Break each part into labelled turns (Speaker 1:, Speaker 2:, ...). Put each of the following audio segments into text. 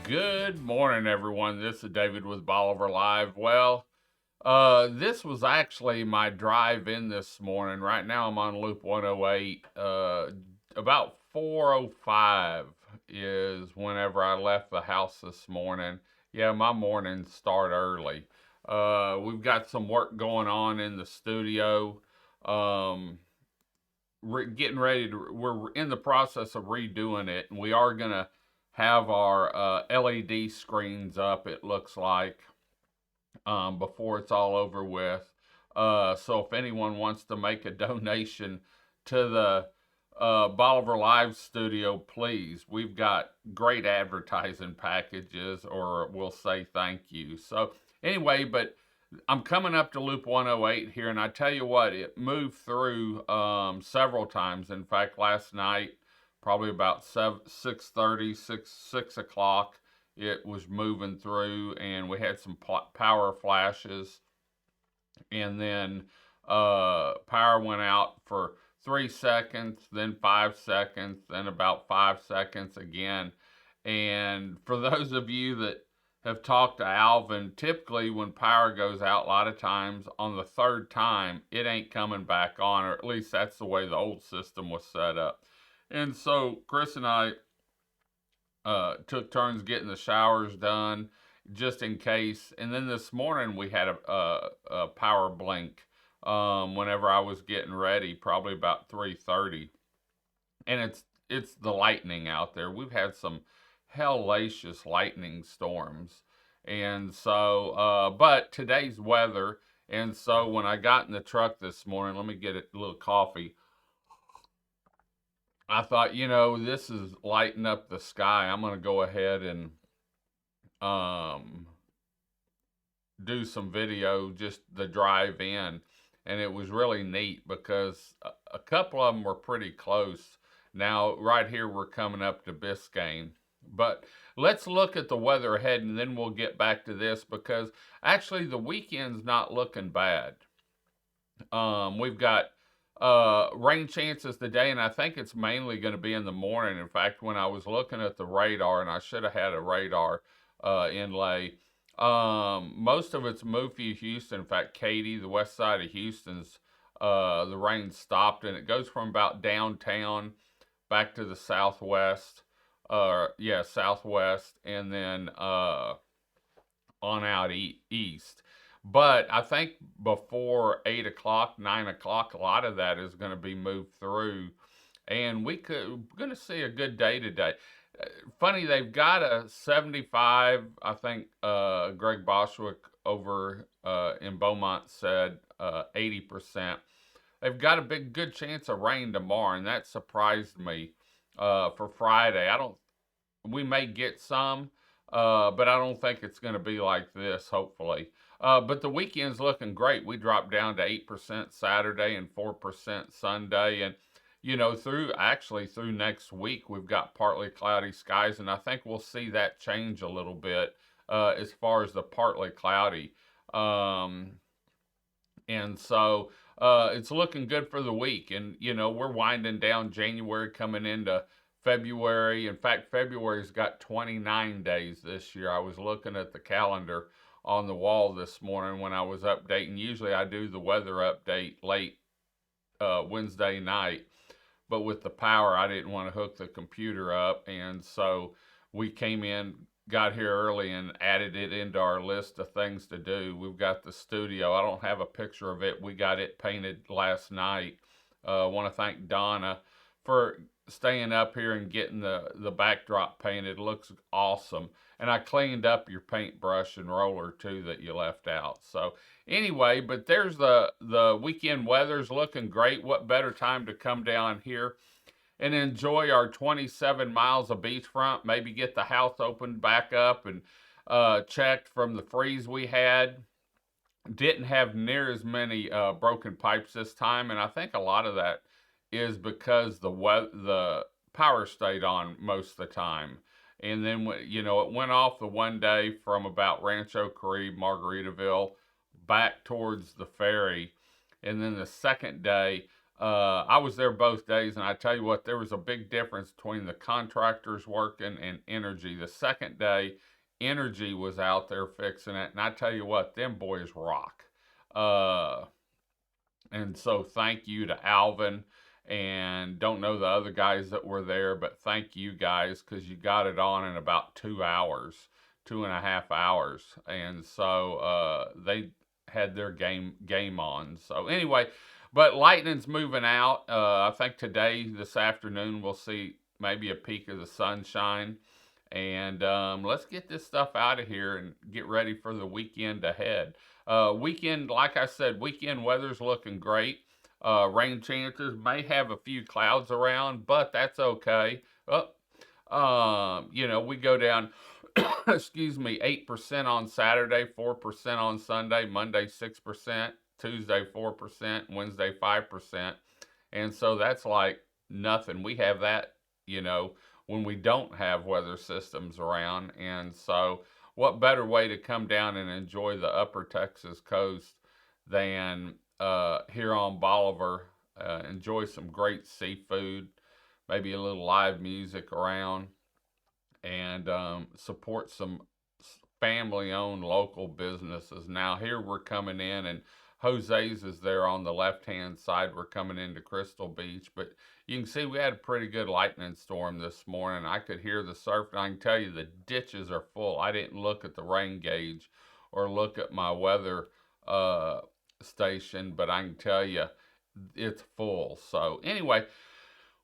Speaker 1: Good morning, everyone. This is David with Bolivar Live. This was actually my drive in this morning. Right now, I'm on Loop 108. About 4:05 is whenever I left the house this morning. Yeah, my mornings start early. We've got some work going on in the studio. Um, getting ready to. We're in the process of redoing it, and we are gonna have our LED screens up. It looks like before it's all over with. So if anyone wants to make a donation to the Bolivar Live Studio, please. We've got great advertising packages, or we'll say thank you. So anyway, but I'm coming up to Loop 108 here, and I tell you what, it moved through several times. In fact, last night, probably about 6:30, 6 o'clock, it was moving through, and we had some power flashes, and then power went out for 3 seconds, then 5 seconds, then about 5 seconds again. And for those of you that have talked to Alvin, typically when power goes out, a lot of times on the third time, it ain't coming back on, or at least that's the way the old system was set up. And so Chris and I took turns getting the showers done just in case. And then this morning we had a power blink whenever I was getting ready, probably about 3:30, and it's the lightning out there. We've had some hellacious lightning storms, and so but today's weather. And so when I got in the truck this morning, let me get a little coffee. I thought, this is lighting up the sky. I'm going to go ahead and um, do some video, just the drive in. And it was really neat because a couple of them were pretty close. Now, right here, we're coming up to Biscayne. But let's look at the weather ahead, and then we'll get back to this because actually the weekend's not looking bad. We've got rain chances today, and I think it's mainly going to be in the morning. In fact, when I was looking at the radar, and I should have had a radar inlay, most of it's Movie, Houston. In fact, Katy, the west side of Houston's, the rain stopped, and it goes from about downtown back to the southwest. Yeah, southwest, and then on out east. But I think before 8 o'clock, 9 o'clock, a lot of that is going to be moved through. And we're going to see a good day today. Funny, they've got a 75, I think Greg Boschwick over in Beaumont said 80%. They've got a good chance of rain tomorrow, and that surprised me for Friday. We may get some, but I don't think it's going to be like this, hopefully. But the weekend's looking great. We dropped down to 8% Saturday and 4% Sunday. And, through next week, we've got partly cloudy skies. And I think we'll see that change a little bit as far as the partly cloudy. And so it's looking good for the week. And, we're winding down January, coming into February. In fact, February's got 29 days this year. I was looking at the calendar on the wall this morning when I was updating. Usually I do the weather update late Wednesday night, but with the power, I didn't want to hook the computer up. And so we came in, got here early, and added it into our list of things to do. We've got the studio. I don't have a picture of it. We got it painted last night. I want to thank Donna for staying up here and getting the backdrop painted. It looks awesome. And I cleaned up your paintbrush and roller too that you left out. So anyway, but there's the weekend weather's looking great. What better time to come down here and enjoy our 27 miles of beachfront, maybe get the house opened back up and checked from the freeze we had. Didn't have near as many broken pipes this time, and I think a lot of that is because the power stayed on most of the time. And then, it went off the one day from about Rancho Caribe, Margaritaville, back towards the ferry. And then the second day, I was there both days, and I tell you what, there was a big difference between the contractors working and Energy. The second day, Energy was out there fixing it, and I tell you what, them boys rock. Uh, and so thank you to Alvin, and don't know the other guys that were there, but thank you guys because you got it on in about 2 hours, 2.5 hours, and so they had their game on. So anyway, but Lightning's moving out. I think today, this afternoon, we'll see maybe a peek of the sunshine. And let's get this stuff out of here and get ready for the weekend ahead. Weekend, like I said, weekend weather's looking great. Rain chances may have a few clouds around, but that's okay. We go down, excuse me, 8% on Saturday, 4% on Sunday, Monday 6%, Tuesday 4%, Wednesday 5%. And so that's like nothing. We have that, when we don't have weather systems around. And so, what better way to come down and enjoy the upper Texas coast than here on Bolivar? Enjoy some great seafood, maybe a little live music around, and support some family owned local businesses. Now, here we're coming in, and Jose's is there on the left hand side. We're coming into Crystal Beach, but you can see we had a pretty good lightning storm this morning. I could hear the surf, and I can tell you the ditches are full. I didn't look at the rain gauge or look at my weather station, but I can tell you it's full. So anyway,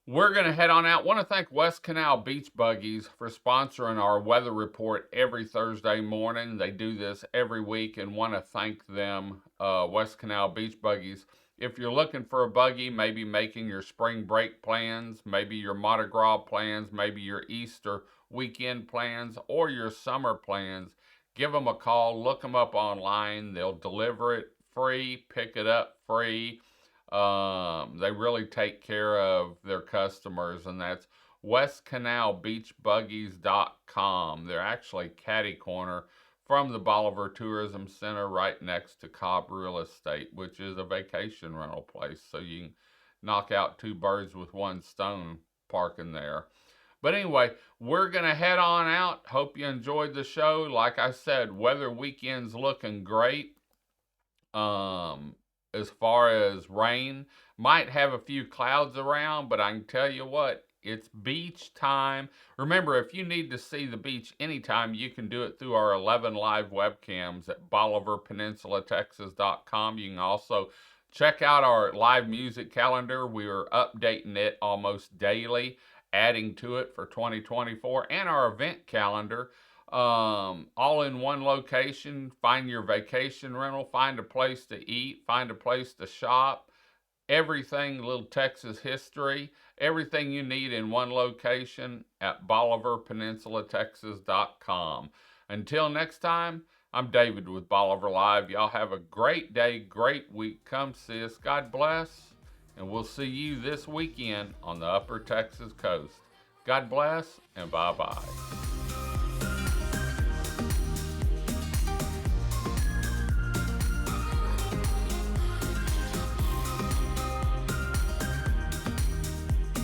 Speaker 1: we're going to head on out. Want to thank West Canal Beach Buggies for sponsoring our weather report every Thursday morning. They do this every week, and want to thank them, West Canal Beach Buggies. If you're looking for a buggy, maybe making your spring break plans, maybe your Mardi Gras plans, maybe your Easter weekend plans, or your summer plans, give them a call. Look them up online. They'll deliver it free, pick it up free. They really take care of their customers, and that's westcanalbeachbuggies.com. They're actually catty corner from the Bolivar Tourism Center right next to Cobb Real Estate, which is a vacation rental place. So you can knock out two birds with one stone parking there. But anyway, we're going to head on out. Hope you enjoyed the show. Like I said, weather weekend's looking great. As far as rain, might have a few clouds around, but I can tell you what, it's beach time. Remember, if you need to see the beach anytime, you can do it through our 11 live webcams at BolivarPeninsulaTexas.com. You can also check out our live music calendar. We are updating it almost daily, adding to it for 2024, and our event calendar. All in one location. Find your vacation rental, find a place to eat, find a place to shop, everything, little Texas history, everything you need in one location at BolivarPeninsulaTexas.com. Until next time, I'm David with Bolivar Live. Y'all have a great day, great week. Come see us. God bless, and we'll see you this weekend on the upper Texas coast. God bless, and bye-bye.